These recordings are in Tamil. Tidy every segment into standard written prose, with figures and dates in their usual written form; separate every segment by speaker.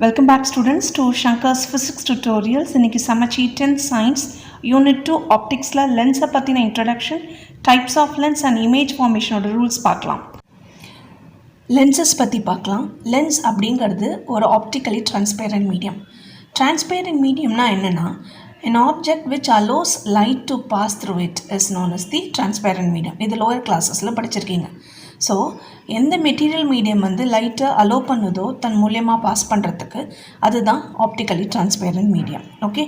Speaker 1: Welcome back students to Shankar's physics tutorials. இன்னைக்கு சமச்சி 10th science unit 2 opticsல lens பத்தின introduction, types of lens and image formation ஓட rules பார்க்கலாம். lenses பத்தி பார்க்கலாம். lens அப்படிங்கிறது ஒரு optically transparent medium. Transparent mediumனா என்னன்னா an object which allows light to pass through it is known as the transparent medium. இது lower classesல படிச்சிருக்கீங்க. ஸோ எந்த மெட்டீரியல் மீடியம் வந்து லைட்டை அலோவ் பண்ணுதோ தன் மூலியமாக பாஸ் பண்ணுறதுக்கு அதுதான் ஆப்டிக்கலி டிரான்ஸ்பேரண்ட் மீடியம். ஓகே,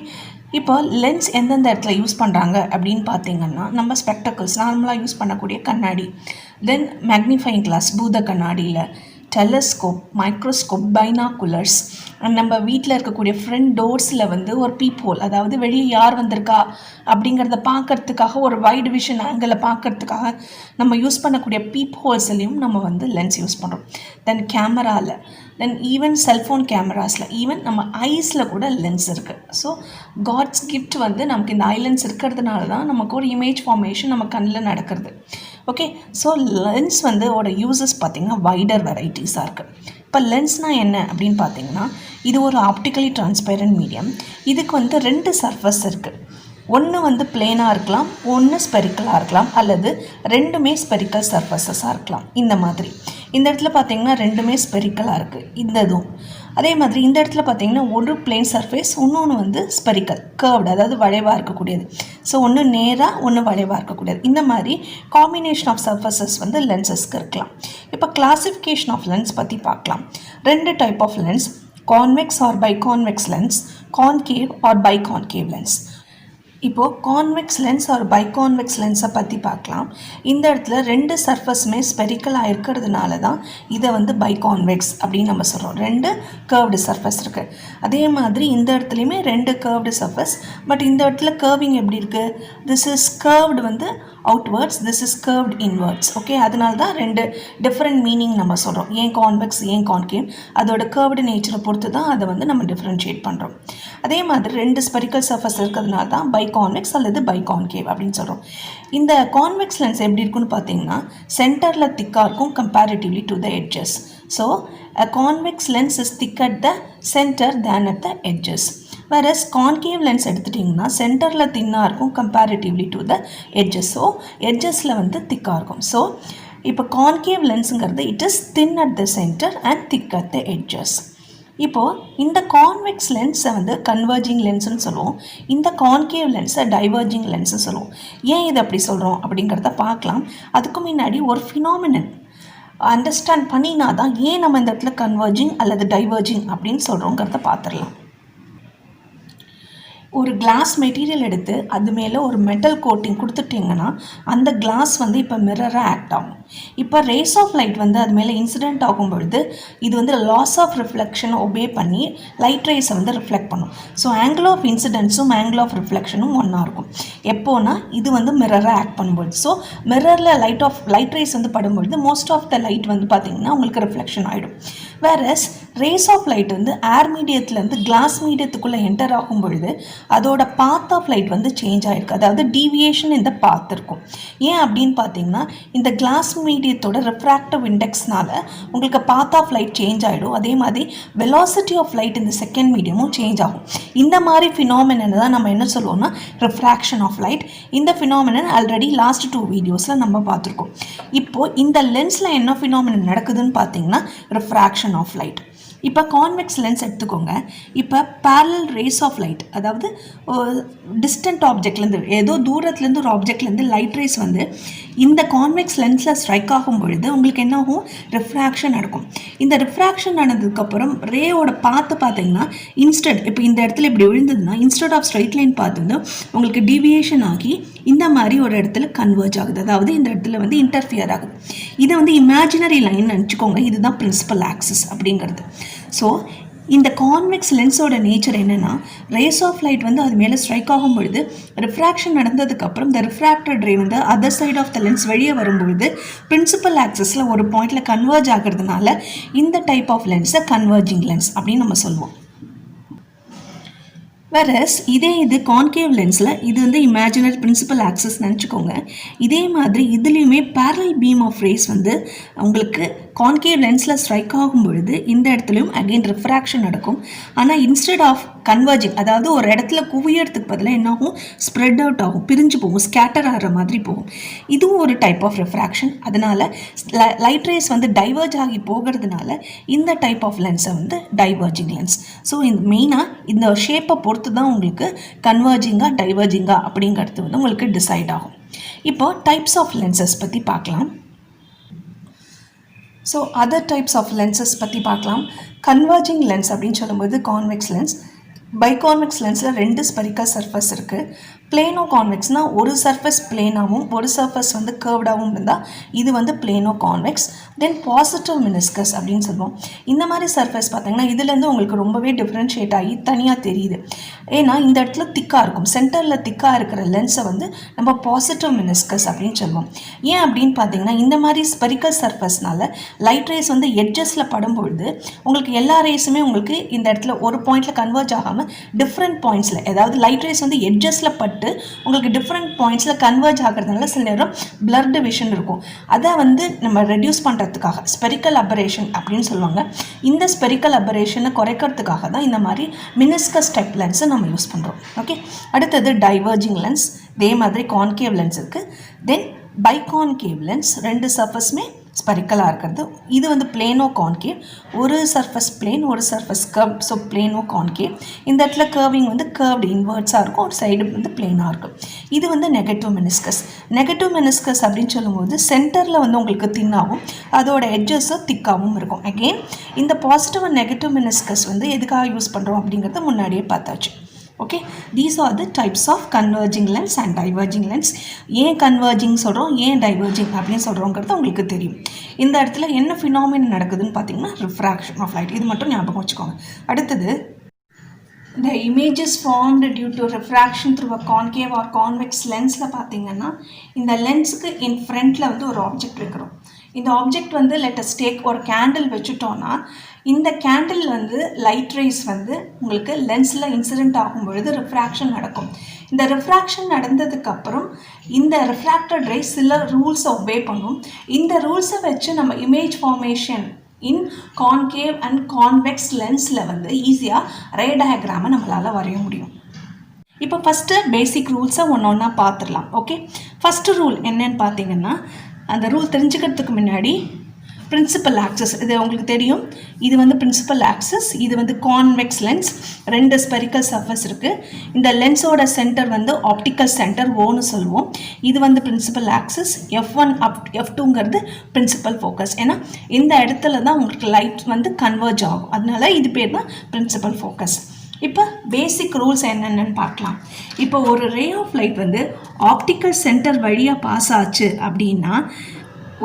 Speaker 1: இப்போ லென்ஸ் எந்தெந்த இடத்துல யூஸ் பண்ணுறாங்க அப்படின்னு பார்த்தீங்கன்னா நம்ம ஸ்பெக்டக்கிள்ஸ் நார்மலாக யூஸ் பண்ணக்கூடிய கண்ணாடி, தென் மேக்னிஃபைங் கிளாஸ் பூத கண்ணாடியில், டெலஸ்கோப், மைக்ரோஸ்கோப், பைனாகுலர்ஸ், நம்ம வீட்டில் இருக்கக்கூடிய ஃப்ரண்ட் டோர்ஸில் வந்து ஒரு பீப் ஹோல், அதாவது வெளியே யார் வந்திருக்கா அப்படிங்கிறத பார்க்கறதுக்காக ஒரு வைடு விஷன் ஆங்கிளை பார்க்கறதுக்காக நம்ம யூஸ் பண்ணக்கூடிய பீப் ஹோல்ஸ்லையும் நம்ம வந்து லென்ஸ் யூஸ் பண்ணுறோம். தென் கேமராவில், தென் ஈவன் செல்ஃபோன் கேமராஸில், ஈவன் நம்ம ஐஸில் கூட லென்ஸ் இருக்குது. ஸோ காட்ஸ் கிஃப்ட் வந்து நமக்கு இந்த ஐ லென்ஸ் இருக்கிறதுனால தான் நமக்கு ஒரு இமேஜ் ஃபார்மேஷன் நம்ம கண்ணில் நடக்கிறது. ஓகே, ஸோ லென்ஸ் வந்து ஓட யூசஸ் பார்த்திங்கன்னா வைடர் வெரைட்டிஸாக இருக்குது. இப்போ லென்ஸ்னால் என்ன அப்படின்னு பார்த்தீங்கன்னா இது ஒரு ஆப்டிக்கலி டிரான்ஸ்பேரண்ட் மீடியம். இதுக்கு வந்து ரெண்டு சர்ஃபஸ் இருக்குது. ஒன்று வந்து பிளேனாக இருக்கலாம், ஒன்று ஸ்பெரிக்கலாக இருக்கலாம், அல்லது ரெண்டுமே ஸ்பெரிக்கல் சர்ஃபஸஸாக இருக்கலாம். இந்த மாதிரி இந்த இடத்துல பார்த்திங்கன்னா ரெண்டுமே ஸ்பெரிக்கலாக இருக்குது. இந்த இதுவும் அதே மாதிரி இந்த இடத்துல பார்த்திங்கன்னா ஒரு பிளேன் சர்ஃபேஸ், இன்னொன்று வந்து ஸ்பெரிக்கல் கர்வ்டு, அதாவது வளைவாக இருக்கக்கூடியது. ஸோ ஒன்று நேராக ஒன்று வளைவாக இருக்கக்கூடியது. இந்த மாதிரி காம்பினேஷன் ஆஃப் சர்ஃபஸஸ் வந்து லென்சஸ்க்கு இருக்கலாம். இப்போ கிளாசிஃபிகேஷன் ஆஃப் லென்ஸ் பற்றி பார்க்கலாம். ரெண்டு type of lens, convex or biconvex lens, concave or biconcave lens. இப்போது கான்வெக்ஸ் லென்ஸ் ஆர் பைகான்வெக்ஸ் லென்ஸை பற்றி பார்க்கலாம். இந்த இடத்துல ரெண்டு சர்ஃபஸுமே ஸ்பெரிக்கலாக இருக்கிறதுனால தான் இதை வந்து பைகான்வெக்ஸ் அப்படின்னு நம்ம சொல்கிறோம். ரெண்டு கர்வ்டு சர்ஃபஸ் இருக்குது. அதே மாதிரி இந்த இடத்துலையுமே ரெண்டு கர்வ்டு சர்ஃபஸ், பட் இந்த இடத்துல கர்விங் எப்படி இருக்குது, திஸ் இஸ் கர்வ்டு வந்து outwards, this is curved inwards. Okay, அதனால தான் ரெண்டு டிஃப்ரெண்ட் மீனிங் நம்ம சொல்கிறோம். ஏன் கான்வெக்ஸ் ஏன் கான்கேவ், அதோட கர்வ்டு நேச்சரை பொறுத்து தான் அதை வந்து நம்ம டிஃப்ரென்ஷியேட் பண்ணுறோம். அதே மாதிரி ரெண்டு ஸ்பெரிக்கல் சர்ஃபஸ் இருக்கிறதுனால தான் பைகான்வெக்ஸ் அல்லது பைகான்கேவ் அப்படின்னு சொல்கிறோம். இந்த கான்வெக்ஸ் லென்ஸ் எப்படி இருக்குன்னு பார்த்தீங்கன்னா சென்டரில் திக்காக இருக்கும் comparatively to the edges. So a convex lens is thicker at the center than at the edges. whereas concave lens எடுத்துட்டிங்கன்னா சென்டரில் தின்னாக இருக்கும் comparatively to the edges. So எட்ஜஸில் வந்து திக்காக இருக்கும். ஸோ இப்போ கான்கேவ் லென்ஸுங்கிறது it is thin at the center and thick at the edges. இப்போது இந்த கான்வெக்ஸ் லென்ஸை வந்து கன்வர்ஜிங் லென்ஸ்னு சொல்லுவோம், இந்த கான்கேவ் லென்ஸை டைவர்ஜிங் லென்ஸ்னு சொல்லுவோம். ஏன் இதை அப்படி சொல்கிறோம் அப்படிங்கிறத பார்க்கலாம். அதுக்கு முன்னாடி ஒரு ஃபினாமினன் அண்டர்ஸ்டாண்ட் பண்ணினா தான் ஏன் நம்ம இந்த இடத்துல கன்வர்ஜிங் அல்லது டைவர்ஜிங் அப்படின்னு சொல்கிறோங்கிறத பார்த்துடலாம். ஒரு கிளாஸ் மெட்டீரியல் எடுத்து அது மேலே ஒரு மெட்டல் கோட்டிங் கொடுத்துட்டிங்கன்னா அந்த கிளாஸ் வந்து இப்போ மிரராக ஆக்ட் ஆகும். இப்போ ரேஸ் ஆஃப் லைட் வந்து அது மேலே இன்சிடென்ட் ஆகும் பொழுது இது வந்து லாஸ் ஆஃப் ரிஃப்ளெக்ஷனை ஒபே பண்ணி லைட் ரேஸை வந்து ரிஃப்ளெக்ட் பண்ணும். ஸோ ஆங்கிள் ஆஃப் இன்சிடென்ஸும் ஆங்கிள் ஆஃப் ரிஃப்ளெக்ஷனும் ஒன்றா இருக்கும் எப்போனா இது வந்து மிரராக ஆக்ட் பண்ணும்பொழுது. ஸோ மிரரில் லைட் ரேஸ் வந்து படும்பொழுது மோஸ்ட் ஆஃப் த லைட் வந்து பார்த்திங்கன்னா உங்களுக்கு ரிஃப்ளெக்ஷன் ஆகிடும். வேறஸ் ரேஸ் ஆஃப் லைட் வந்து ஏர் மீடியத்துலேருந்து கிளாஸ் மீடியத்துக்குள்ளே என்டர் ஆகும் பொழுது அதோட பாத் ஆஃப் லைட் வந்து சேஞ்ச் ஆகிருக்கு, அதாவது டீவியேஷன் இந்த பாத் இருக்கும். ஏன் அப்படின்னு பார்த்தீங்கன்னா இந்த கிளாஸ் மீடியத்தோட ரிஃப்ராக்டிவ் இண்டெக்ஸ்னால உங்களுக்கு பாத் ஆஃப் லைட் சேஞ்ச் ஆகிடும். அதே மாதிரி வெலாசிட்டி ஆஃப் லைட் இந்த செகண்ட் மீடியமும் சேஞ்ச் ஆகும். இந்த மாதிரி ஃபினாமினன் தான் நம்ம என்ன சொல்லுவோம்னா ரிஃப்ராக்ஷன் ஆஃப் லைட். இந்த ஃபினாமினன் ஆல்ரெடி லாஸ்ட் 2 வீடியோஸில் நம்ம பார்த்துருக்கோம். இப்போது இந்த லென்ஸில் என்ன ஃபினாமினன் நடக்குதுன்னு பார்த்தீங்கன்னா ரிஃப்ராக்ஷன் ஆஃப் லைட். இப்போ கான்வெக்ஸ் லென்ஸ் எடுத்துக்கோங்க. இப்போ பேரலல் ரேஸ் ஆஃப் லைட், அதாவது டிஸ்டன்ட் ஆப்ஜெக்ட்லேருந்து ஏதோ தூரத்துலேருந்து ஒரு ஆப்ஜெக்ட்லேருந்து லைட் ரேஸ் வந்து இந்த கான்வெக்ஸ் லென்ஸில் ஸ்ட்ரைக் ஆகும் பொழுது உங்களுக்கு என்ன ஆகும், ரிஃப்ராக்ஷன் நடக்கும். இந்த ரிஃப்ராக்ஷன் நடந்ததுக்கப்புறம் ரேயோட பார்த்து பார்த்தீங்கன்னா இன்ஸ்டன்ட் இப்போ இந்த இடத்துல இப்படி விழுந்ததுன்னா இன்ஸ்டெட் ஆஃப் ஸ்ட்ரைட் லைன் பார்த்து வந்து உங்களுக்கு டீவியேஷன் ஆகி இந்த மாதிரி ஒரு இடத்துல கன்வர்ஜ் ஆகுது, அதாவது இந்த இடத்துல வந்து இன்டர்ஃபியர் ஆகுது. இதை வந்து இமேஜினரி லைன் நினச்சிக்கோங்க, இதுதான் பிரின்சிபல் ஆக்சிஸ் அப்படிங்கிறது. ஸோ இந்த கான்வெக்ஸ் லென்ஸோட நேச்சர் என்னென்னா ரேஸ் ஆஃப் லைட் வந்து அது மேலே ஸ்ட்ரைக் ஆகும் பொழுது ரிஃப்ராக்ஷன் நடந்ததுக்கப்புறம் இந்த ரிஃப்ராக்டட் ரே வந்து other side of the lens வெளியே வரும்பொழுது பிரின்சிபல் ஆக்சிஸில் ஒரு பாயிண்டில் கன்வர்ஜ் ஆகிறதுனால இந்த டைப் ஆஃப் லென்ஸை கன்வர்ஜிங் லென்ஸ் அப்படின்னு நம்ம சொல்லுவோம். whereas இது கான்கேவ் லென்ஸில் இது வந்து இமேஜினரி பிரின்சிபல் ஆக்சிஸ் நினச்சிக்கோங்க. இதே மாதிரி இதுலேயுமே பேரலல் பீம் ஆஃப் ரேஸ் வந்து உங்களுக்கு கான்கேவ் லென்ஸில் ஸ்ட்ரைக் ஆகும் பொழுது இந்த இடத்துலையும் அகெயின் ரிஃப்ராக்ஷன் நடக்கும். ஆனால் இன்ஸ்டெட் ஆஃப் கன்வர்ஜிங், அதாவது ஒரு இடத்துல குவியறதுக்கு பதிலாக என்ன ஆகும், ஸ்ப்ரெட் அவுட் ஆகும், பிரிஞ்சு போகும், ஸ்கேட்டர் ஆகிற மாதிரி போகும். இதுவும் ஒரு டைப் ஆஃப் ரிஃப்ராக்ஷன். அதனால் லைட் ரேஸ் வந்து டைவர்ஜ் ஆகி போகிறதுனால இந்த டைப் ஆஃப் லென்ஸை வந்து டைவர்ஜிங் லென்ஸ். ஸோ இந்த மெயினாக இந்த ஷேப்பை பொறுத்து தான் உங்களுக்கு கன்வர்ஜிங்காக டைவர்ஜிங்காக அப்படிங்கிறது வந்து உங்களுக்கு டிசைட் ஆகும். இப்போ டைப்ஸ் ஆஃப் லென்சஸ் பற்றி பார்க்கலாம். So other types of lenses பற்றி பார்க்கலாம். கன்வர்ஜிங் லென்ஸ் அப்படின்னு சொல்லும்போது கான்வெக்ஸ் லென்ஸ். பைகான்வெக்ஸ் லென்ஸில் 2 ஸ்பெரிக்கல் சர்ஃபேஸ் இருக்குது. பிளேனோ கான்வெக்ஸ்னால் ஒரு சர்ஃபேஸ் பிளேனாகவும் ஒரு சர்ஃபேஸ் வந்து கர்வ்டாகவும் இருந்தால் இது வந்து பிளேனோ கான்வெக்ஸ். தென் பாசிட்டிவ் மினிஸ்கஸ் அப்படின்னு சொல்லுவோம். இந்த மாதிரி சர்ஃபேஸ் பார்த்தீங்கன்னா இதுலேருந்து உங்களுக்கு ரொம்பவே டிஃப்ரென்ஷியேட் ஆகி தனியாக தெரியுது. ஏன்னா இந்த இடத்துல திக்காக இருக்கும், சென்டரில் திக்காக இருக்கிற லென்ஸை வந்து நம்ம பாசிட்டிவ் மினிஸ்கஸ் அப்படின்னு சொல்லுவோம். ஏன் அப்படின்னு பார்த்தீங்கன்னா இந்த மாதிரி ஸ்பெரிக்கல் சர்ஃபேஸ்னால லைட் ரேஸ் வந்து எட்ஜஸில் படும்பொழுது உங்களுக்கு எல்லா ரேஸுமே உங்களுக்கு இந்த இடத்துல ஒரு பாயிண்டில் கன்வர்ஜ் ஆகாமல் டிஃப்ரெண்ட் பாயிண்ட்ஸில், அதாவது லைட் ரேஸ் வந்து எட்ஜஸில் பட்டு உங்களுக்கு டிஃப்ரெண்ட் பாயிண்ட்ஸில் கன்வர்ஜ் ஆகிறதுனால சில நேரம் பிளர்டு விஷன் இருக்கும். அதை வந்து நம்ம ரெடியூஸ் பண்ணுறதுக்காக ஸ்பெரிக்கல் அபரேஷன் அப்படின்னு சொல்லுவாங்க. இந்த ஸ்பெரிக்கல் அபரேஷனை குறைக்கிறதுக்காக தான் இந்த மாதிரி மினிஸ்கஸ் டைப் லென்ஸை நம்ம யூஸ் பண்ணுறோம். ஓகே, அடுத்தது டைவர்ஜிங் லென்ஸ். இதே மாதிரி கான்கேவ் லென்ஸ் இருக்குது. தென் பைகான்கேவ் லென்ஸ், 2 சர்ஃபஸுமே ஸ்பெரிக்கலாக இருக்கிறது. இது வந்து பிளேனோ கான்கேவ், ஒரு சர்ஃபஸ் பிளேன் ஒரு surface curve. So plano concave. இந்த இடத்துல கர்விங் வந்து கர்வ்டு இன்வெர்ட்ஸாக இருக்கும், ஒரு சைடு வந்து பிளேனாக இருக்கும். இது வந்து நெகட்டிவ் மெனிஸ்கஸ். நெகட்டிவ் மெனிஸ்கஸ் அப்படின்னு சொல்லும்போது சென்டரில் வந்து உங்களுக்கு தின்னாகவும் அதோட எட்ஜஸும் திக்காகவும் இருக்கும். அகெயின் இந்த பாசிட்டிவ் அண்ட் நெகட்டிவ் மெனிஸ்கஸ் வந்து எதுக்காக யூஸ் பண்ணுறோம் அப்படிங்கிறத முன்னாடியே பார்த்தாச்சு. Okay, these are the types of converging lens and diverging lens. ஏன் கன்வர்ஜிங் சொல்கிறோம், ஏன் டைவர்ஜிங் அப்படின்னு சொல்கிறோங்கிறது உங்களுக்கு தெரியும். இந்த இடத்துல என்ன ஃபினாமினன் நடக்குதுன்னு பார்த்தீங்கன்னா ரிஃப்ராக்ஷன் ஆஃப் லைட். இது மட்டும் ஞாபகம் வச்சுக்கோங்க. அடுத்தது the images formed due to refraction through a concave or convex லென்ஸில் பார்த்தீங்கன்னா இந்த லென்ஸுக்கு இன் ஃப்ரண்ட்டில் வந்து ஒரு ஆப்ஜெக்ட் வைக்கிறோம். இந்த ஆப்ஜெக்ட் வந்து லெட்டஸ் டேக் ஒரு கேண்டில் வச்சுட்டோன்னா இந்த கேண்டில் வந்து லைட் ரேஸ் வந்து உங்களுக்கு லென்ஸில் இன்சிடென்ட் ஆகும் பொழுது ரிஃப்ராக்ஷன் நடக்கும். இந்த ரிஃப்ராக்ஷன் நடந்ததுக்கப்புறம் இந்த ரிஃப்ராக்டட் ரேஸ் சில ரூல்ஸை ஒபே பண்ணும். இந்த ரூல்ஸை வச்சு நம்ம image formation in concave and convex லென்ஸில் வந்து ஈஸியாக ரே டயக்ராமை நம்மளால் வரைய முடியும். இப்போ ஃபஸ்ட்டு பேசிக் ரூல்ஸை ஒன்றா பார்த்துடலாம். ஓகே, ஃபஸ்ட்டு ரூல் என்னன்னு பார்த்தீங்கன்னா, அந்த ரூல் தெரிஞ்சுக்கிறதுக்கு முன்னாடி பிரின்சிபல் ஆக்சஸ் இது உங்களுக்கு தெரியும். இது வந்து பிரின்சிபல் ஆக்சஸ், இது வந்து கான்வெக்ஸ் லென்ஸ். 2 ஸ்பெரிக்கல் சர்ஃபேஸ் இருக்குது. இந்த லென்ஸோட சென்டர் வந்து ஆப்டிக்கல் சென்டர் ஓன்னு சொல்லுவோம். இது வந்து பிரின்சிபல் ஆக்சஸ். F1 F2ங்கிறது பிரின்சிபல் ஃபோக்கஸ். ஏன்னா இந்த இடத்துல தான் உங்களுக்கு லைட் வந்து கன்வர்ஜ் ஆகும், அதனால இது பேர் தான் பிரின்சிபல் ஃபோக்கஸ். இப்போ பேசிக் ரூல்ஸ் என்னென்னு பார்க்கலாம். இப்போ ஒரு ரே ஆஃப் லைட் வந்து ஆப்டிக்கல் சென்டர் வழியாக பாஸ் ஆச்சு அப்படின்னா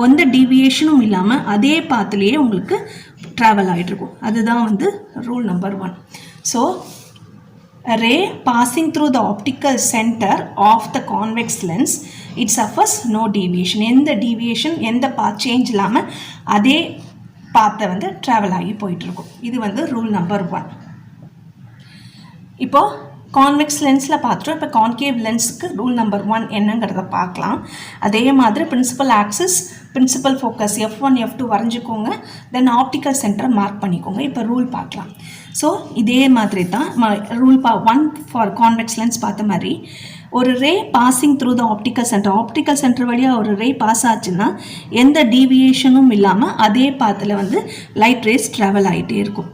Speaker 1: எந்த டீவியேஷனும் இல்லாமல் அதே பாத்துலேயே உங்களுக்கு ட்ராவல் ஆகிட்ருக்கும். அதுதான் வந்து rule number 1. So ray passing through the optical center of the convex lens, it suffers no deviation. எந்த டீவியேஷன் எந்த பாத் சேஞ்ச் இல்லாமல் அதே பாத்தை வந்து ட்ராவல் ஆகி போயிட்டுருக்கும். இது வந்து ரூல் நம்பர் 1. இப்போது கான்வெக்ஸ் லென்ஸில் பார்த்துட்டோம். இப்போ கான்கேவ் லென்ஸுக்கு ரூல் நம்பர் 1 என்னங்கிறத பார்க்கலாம். அதே மாதிரி principal axis, principal focus F1 F2 வரைஞ்சிக்கோங்க. தென் ஆப்டிக்கல் சென்டரை மார்க் பண்ணிக்கோங்க. இப்போ ரூல் பார்க்கலாம். ஸோ இதே மாதிரி தான் ரூல் 1 ஃபார் கான்வெக்ஸ் லென்ஸ் பார்த்த மாதிரி ஒரு ray passing through the optical centre வழியாக ஒரு ரே பாஸ் ஆச்சுன்னா எந்த டீவியேஷனும் இல்லாமல் அதே பாத்தில் வந்து லைட் ரேஸ் ட்ராவல் ஆகிட்டே இருக்கும்.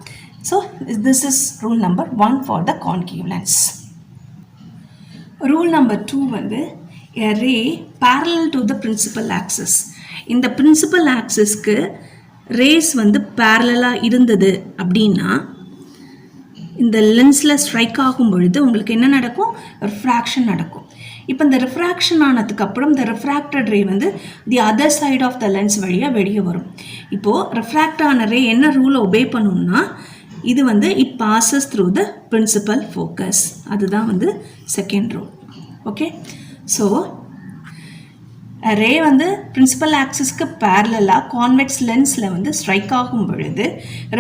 Speaker 1: So this is rule number 1 for the concave lens. Rule number 2 வந்து a ray parallel to the principal axis. இந்த principal axisக்கு rays வந்து parallel-ஆக இருந்தது அப்படின்னா இந்த லென்ஸில் ஸ்ட்ரைக் ஆகும் பொழுது உங்களுக்கு என்ன நடக்கும், ரிஃப்ராக்ஷன் நடக்கும். இப்போ இந்த ரிஃப்ராக்ஷன் ஆனதுக்கப்புறம் இந்த ரிஃப்ராக்டட் ரே வந்து the other side of the lens வழியாக வெளியே வரும். இப்போது ரிஃப்ராக்ட் ஆன ரே என்ன ரூலை ஒபே பண்ணணும்னா இது வந்து it passes through the principal focus. அதுதான் வந்து second rule. Okay, so ray வந்து பிரின்சிபல் ஆக்சிஸ்க்கு பேரலாக கான்வெக்ஸ் லென்ஸில் வந்து ஸ்ட்ரைக் ஆகும் பொழுது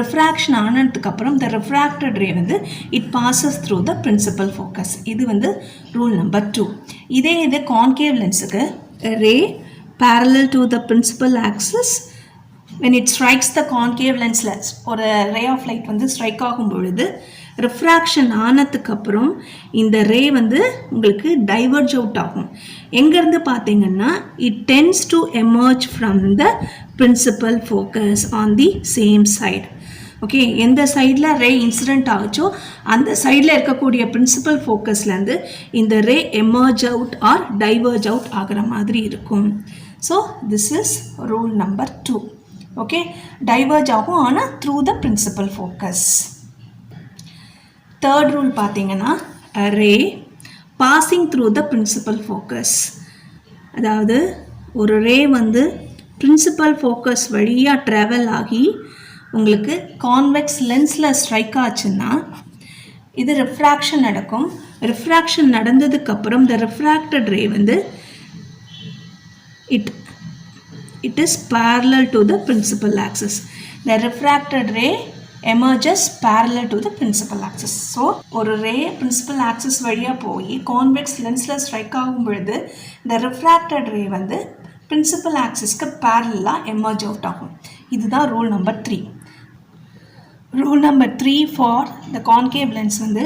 Speaker 1: ரிஃப்ராக்ஷன் ஆனதுக்கப்புறம் இந்த ரிஃப்ராக்டட் ரே வந்து it passes through the principal focus. இது வந்து ரூல் நம்பர் 2. இதே கான்கேவ் லென்ஸுக்கு ray parallel to the principal axis when it strikes the concave lens ஒரு ray of light வந்து ஸ்ட்ரைக் ஆகும் பொழுது ரிஃப்ராக்ஷன் ஆனதுக்கப்புறம் இந்த ரே வந்து உங்களுக்கு டைவர்ஜ் அவுட் ஆகும். எங்கேருந்து பார்த்தீங்கன்னா it tends to emerge from the principal focus on the same side. Okay, எந்த சைடில் ரே இன்சிடென்ட் ஆச்சோ அந்த சைடில் இருக்கக்கூடிய பிரின்சிபல் ஃபோக்கஸ்லேருந்து இந்த ray emerge out or diverge out ஆகிற மாதிரி இருக்கும். So this is rule number 2. Okay, diverge ஆகும் ஆனால் through the principal focus. Third rule பார்த்தீங்கன்னா ray passing through the principal focus. அதாவது ஒரு ரே வந்து பிரின்சிபல் ஃபோக்கஸ் வழியாக ட்ராவல் ஆகி உங்களுக்கு கான்வெக்ஸ் லென்ஸில் ஸ்ட்ரைக் ஆச்சுன்னா இது ரிஃப்ராக்ஷன் நடக்கும். ரிஃப்ராக்ஷன் நடந்ததுக்கப்புறம் இந்த ரிஃப்ராக்டட் ரே வந்து it is parallel to the principal axis. The refracted ray emerges parallel to the principal axis. So ஒரு ரே principal axis வழியாக போய் கான்வெக்ஸ் லென்ஸில் ஸ்ட்ரைக் ஆகும் பொழுது இந்த ரிஃப்ராக்டட் ரே வந்து பிரின்சிபல் ஆக்சிஸ்க்கு பேரலாக எமர்ஜ் அவுட் ஆகும். இதுதான் rule number 3. Rule number 3 for the concave lens வந்து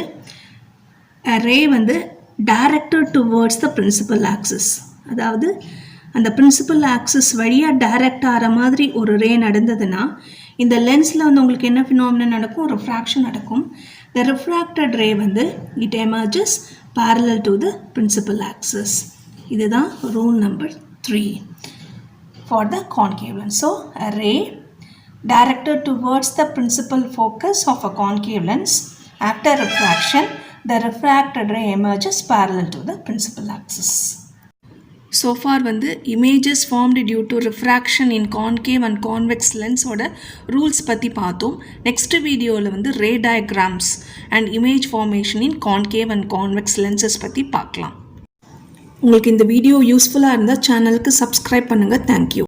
Speaker 1: ரே வந்து directed towards the principal axis. அதாவது அந்த பிரின்சிபல் ஆக்சிஸ் வழியாக டைரக்ட் ஆகிற மாதிரி ஒரு ரே நடந்ததுன்னா இந்த லென்ஸில் வந்து உங்களுக்கு என்ன ஃபினாமினன் நடக்கும்? ரிஃப்ராக்ஷன் நடக்கும். த ரிஃப்ராக்டட் ரே வந்து it emerges parallel to the principal axis. இதுதான் rule number 3 for the concave lens. So a ray directed towards the principal focus of a concave lens after refraction, the refracted ray emerges parallel to the principal axis. So far வந்து images formed due to refraction in concave and convex lens ஓட rules பற்றி பார்த்தோம். நெக்ஸ்ட் வீடியோவில் வந்து ray diagrams and image formation in concave and convex lenses பற்றி பார்க்கலாம். உங்களுக்கு இந்த வீடியோ யூஸ்ஃபுல்லாக இருந்தால் சேனலுக்கு சப்ஸ்கிரைப் பண்ணுங்கள். தேங்க்யூ.